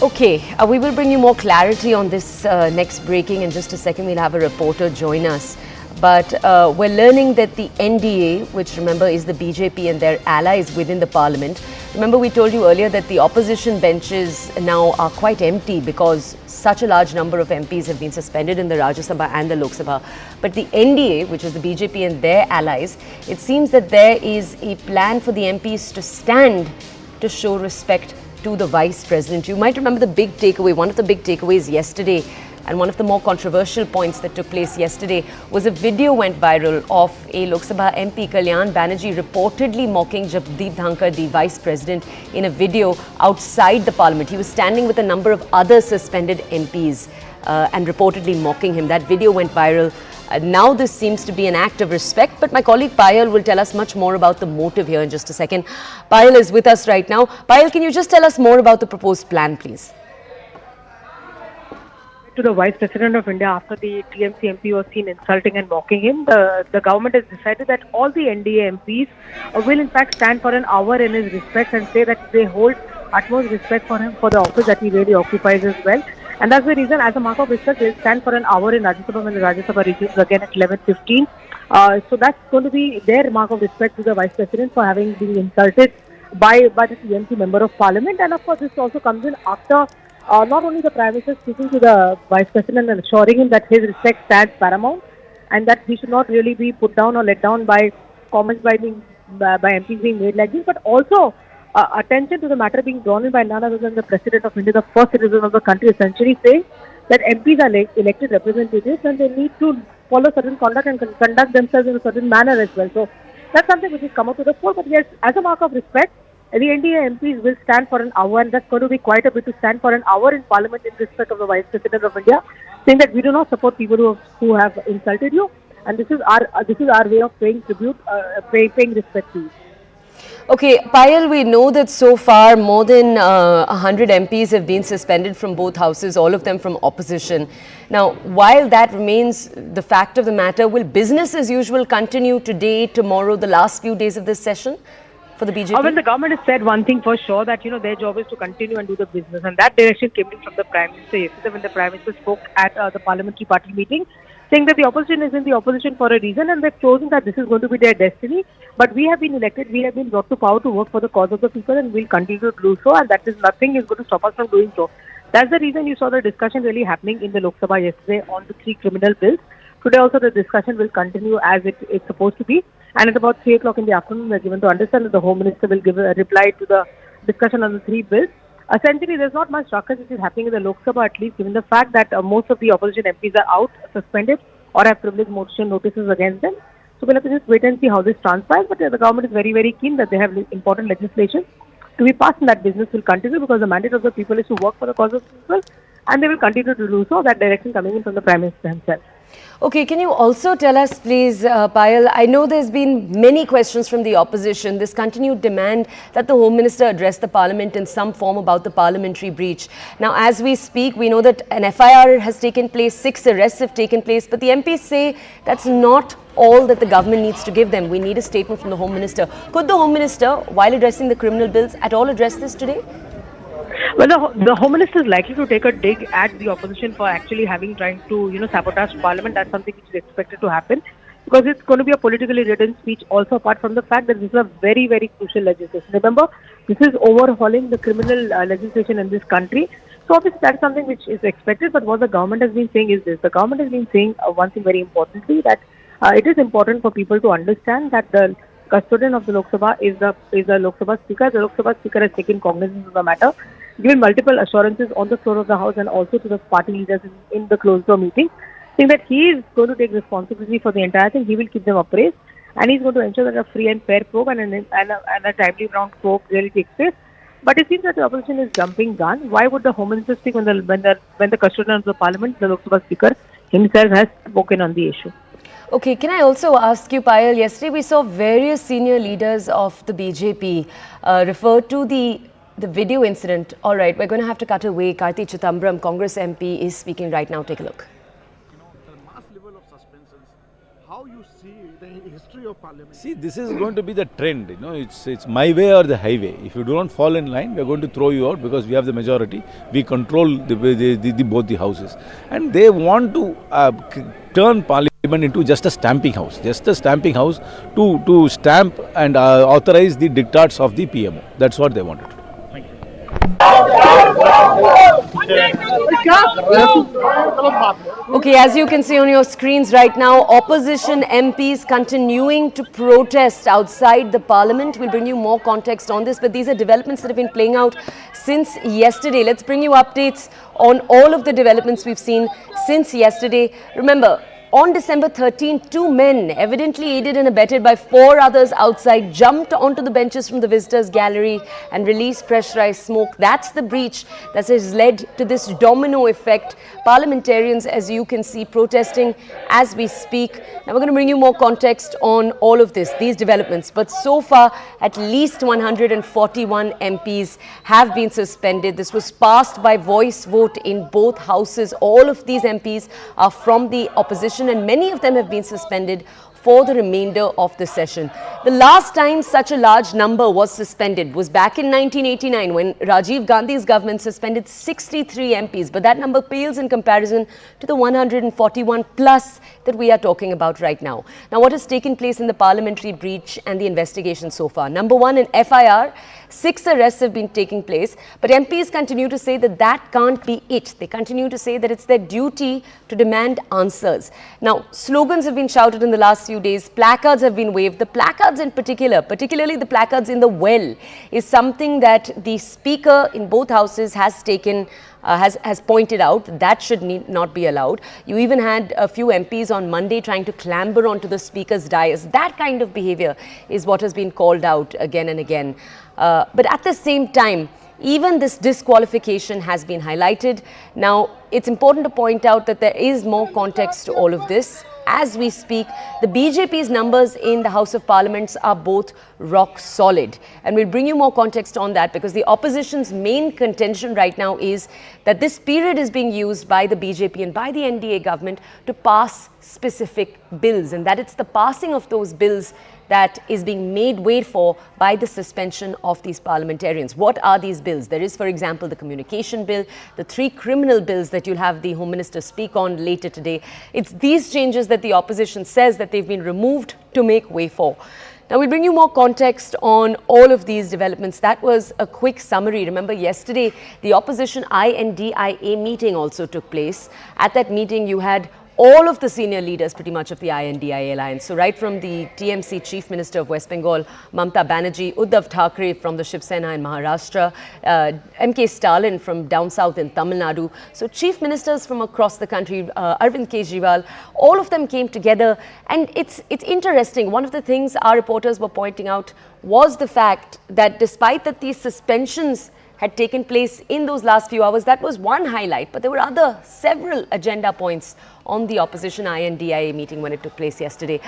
Okay, we will bring you more clarity on this next breaking. In just a second, we'll have a reporter join us. But we're learning that the NDA, which remember is the BJP and their allies within the parliament. Remember, we told you earlier that the opposition benches now are quite empty because such a large number of MPs have been suspended in the Rajya Sabha and the Lok Sabha. But the NDA, which is the BJP and their allies, it seems that there is a plan for the MPs to stand to show respect to the Vice President. You might remember the big takeaway, one of the big takeaways yesterday, and one of the more controversial points that took place yesterday was a video went viral of a Lok Sabha MP, Kalyan Banerjee, reportedly mocking Jagdeep Dhankar, the Vice President, in a video outside the Parliament. He was standing with a number of other suspended MPs and reportedly mocking him. That video went viral. Now this seems to be an act of respect, but my colleague Payal will tell us much more about the motive here in just a second. Payal is with us right now. Payal, can you just tell us more about the proposed plan, please? To the Vice President of India, after the TMC MP was seen insulting and mocking him, the government has decided that all the NDA MPs will in fact stand for an hour in his respect and say that they hold utmost respect for him for the office that he really occupies as well. And that's the reason, as a mark of respect, they'll stand for an hour in Rajya Sabha when the Rajya Sabha resumes again at 11:15. So that's going to be their mark of respect to the Vice President for having been insulted by the TMC Member of Parliament. And of course, this also comes in after not only the Prime Minister speaking to the Vice President and assuring him that his respect stands paramount and that he should not really be put down or let down by comments by MPs being made like this, but also attention to the matter being drawn in by none other than the President of India, the first citizen of the country, essentially saying that MPs are elected representatives and they need to follow certain conduct and conduct themselves in a certain manner as well. So that's something which has come up to the fore. But yes, as a mark of respect, the NDA MPs will stand for an hour, and that's going to be quite a bit to stand for an hour in Parliament in respect of the Vice President of India, saying that we do not support people who have insulted you, and this is our way of paying tribute, paying respect to you. Okay, Payal, we know that so far more than 100 MPs have been suspended from both houses, all of them from opposition. Now, while that remains the fact of the matter, will business as usual continue today, tomorrow, the last few days of this session for the BJP? Well, the government has said one thing for sure, that their job is to continue and do the business, and that direction came in from the Prime Minister yesterday when the Prime Minister spoke at the parliamentary party meeting, saying that the opposition is in the opposition for a reason and they've chosen that this is going to be their destiny. But we have been elected, we have been brought to power to work for the cause of the people, and we'll continue to do so, and that is nothing is going to stop us from doing so. That's the reason you saw the discussion really happening in the Lok Sabha yesterday on the 3 criminal bills. Today also the discussion will continue as it's supposed to be, and at about 3 o'clock in the afternoon we're given to understand that the Home Minister will give a reply to the discussion on the 3 bills. Essentially, there's not much ruckus which is happening in the Lok Sabha, at least given the fact that most of the opposition MPs are out, suspended, or have privilege motion notices against them. So we'll have to just wait and see how this transpires. But the government is very, very keen that they have important legislation to be passed, and that business will continue because the mandate of the people is to work for the cause of the people, and they will continue to do so. That direction coming in from the Prime Minister himself. Okay, can you also tell us, please, Payal, I know there's been many questions from the opposition, this continued demand that the Home Minister address the Parliament in some form about the parliamentary breach. Now, as we speak, we know that an FIR has taken place, 6 arrests have taken place, but the MPs say that's not all that the government needs to give them. We need a statement from the Home Minister. Could the Home Minister, while addressing the criminal bills, at all address this today? Well, the Home Minister is likely to take a dig at the opposition for actually trying to sabotage Parliament. That's something which is expected to happen, because it's going to be a politically written speech also, apart from the fact that this is a very, very crucial legislation. Remember, this is overhauling the criminal legislation in this country. So obviously that's something which is expected, but what the government has been saying is this. The government has been saying one thing very importantly, that it is important for people to understand that the custodian of the Lok Sabha is the Lok Sabha Speaker. The Lok Sabha Speaker has taken cognizance of the matter, given multiple assurances on the floor of the House and also to the party leaders in the closed-door meeting, saying that he is going to take responsibility for the entire thing. He will keep them appraised, and he's going to ensure that a free and fair probe and a timely round probe really takes place. But it seems that the opposition is jumping gun. Why would the Home Minister speak when the custodian of the Parliament, the Lok Sabha Speaker himself, has spoken on the issue? Okay, can I also ask you, Payal, yesterday we saw various senior leaders of the BJP refer to the video incident. All right, we're going to have to cut away. Karthi Chitambram, Congress MP, is speaking right now. Take a look. The mass level of suspensions, how you see the history of Parliament? See, this is going to be the trend. It's my way or the highway. If you do not fall in line, we are going to throw you out because we have the majority. We control both the houses, and they want to turn Parliament into just a stamping house, to stamp and authorize the diktats of the PMO. That's what they wanted to do. Okay, as you can see on your screens right now, opposition MPs continuing to protest outside the parliament. We'll bring you more context on this, but these are developments that have been playing out since yesterday. Let's bring you updates on all of the developments we've seen since yesterday. Remember, on December 13, 2 men, evidently aided and abetted by 4 others outside, jumped onto the benches from the visitors' gallery and released pressurized smoke. That's the breach that has led to this domino effect. Parliamentarians, as you can see, protesting as we speak. Now, we're going to bring you more context on all of this, these developments. But so far, at least 141 MPs have been suspended. This was passed by voice vote in both houses. All of these MPs are from the opposition, and many of them have been suspended for the remainder of the session. The last time such a large number was suspended was back in 1989 when Rajiv Gandhi's government suspended 63 MPs, but that number pales in comparison to the 141 plus that we are talking about right now. Now, what has taken place in the parliamentary breach and the investigation so far? Number one, in FIR, 6 arrests have been taking place, but MPs continue to say that that can't be it. They continue to say that it's their duty to demand answers. Now, slogans have been shouted in the last few days. Placards have been waved. The placards in particular, particularly the placards in the well, is something that the speaker in both houses has taken, has pointed out that should not be allowed. You even had a few MPs on Monday trying to clamber onto the speaker's dais. That kind of behavior is what has been called out again and again. But at the same time, even this disqualification has been highlighted. Now, it's important to point out that there is more context to all of this. As we speak, the BJP's numbers in the House of Parliaments are both rock solid. And we'll bring you more context on that because the opposition's main contention right now is that this period is being used by the BJP and by the NDA government to pass specific bills, and that it's the passing of those bills that is being made way for by the suspension of these parliamentarians. What are these bills? There is, for example, the communication bill, the 3 criminal bills that you'll have the Home Minister speak on later today. It's these changes that the opposition says that they've been removed to make way for. Now, we'll bring you more context on all of these developments. That was a quick summary. Remember, yesterday, the opposition INDIA meeting also took place. At that meeting, you had all of the senior leaders pretty much of the INDIA alliance. So right from the TMC Chief Minister of West Bengal, Mamta Banerjee, Uddhav Thackeray from the Shiv Sena in Maharashtra, MK Stalin from down south in Tamil Nadu. So chief ministers from across the country, Arvind Kejriwal, all of them came together. And it's interesting. One of the things our reporters were pointing out was the fact that despite that these suspensions had taken place in those last few hours, that was one highlight, but there were several agenda points on the opposition INDIA meeting when it took place yesterday.